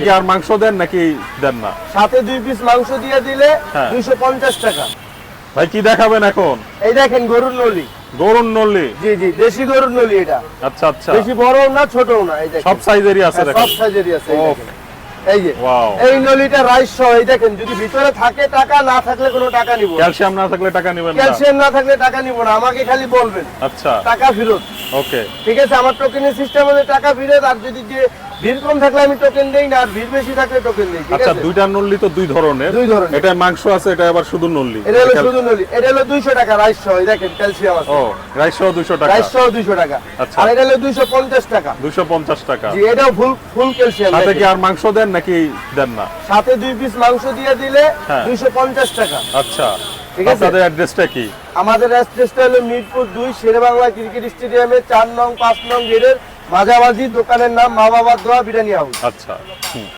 কি আর মাংস দেন নাকি দেন না? সাথে 2 পিস মাংস দিয়ে দিলে 250 টাকা। ভাই কি দেখাবেন এখন? এই দেখেন গরুর নলি। গরুর নলি? জি জি, দেশি গরুর নলি এটা। আচ্ছা আচ্ছা, বেশি বড়ও না ছোটও না। এই দেখেন সব সাইজেরই আছে দেখেন। সব সাইজেরই আছে। এই দেখেন, এই যে ওয়াও, এই নলিটা রাইস সহ। এই দেখেন, যদি ভিতরে থাকে টাকা, না থাকলে কোনো টাকা নিব না। ক্যালসিয়াম না থাকলে টাকা নেবেন না? ক্যালসিয়াম না থাকলে টাকা নিব না, আমাকে খালি বলবেন আচ্ছা, টাকা ফেরত। ওকে, ঠিক আছে, আমার টোকেনের সিস্টেম হলে টাকা ফেরত। আর যদি যে ভিড় কম থাকলে আমি টোকেন দেই না, আর ভিড় বেশি থাকলে টোকেন দেই। ঠিক আচ্ছা। আছে, দুইটা নল্লি তো দুই ধরনের। দুই ধরনের। এটা মাংস আছে, এটা আবার শুধু নল্লি। এটা হলো শুধু নলি। এটা হলো 200 টাকা রাইস সহ। এই দেখেন ক্যালসিয়াম আছে। ও, রাইস সহ 200 টাকা। রাইস সহ 200 টাকা। আচ্ছা। আর এটা হলো 250 টাকা। 250 টাকা। জি, এটাও ফুল ক্যালসিয়াম। সাথে কি আর মাংস দেন নাকি দেন না? সাথে 2 পিস মাংস দিয়ে দিলে 250 টাকা। আচ্ছা, ঠিক আছে। আপনাদের অ্যাড্রেসটা কি? আমাদের অ্যাড্রেসটা হলো মিরপুর 2 শেরেবাংলা ক্রিকেট স্টেডিয়ামে 4 নং 5 নং গেটের মাঝামাঝি। দোকানের নাম মা বাবার দোয়া বিরিয়ানি হাউস। আচ্ছা।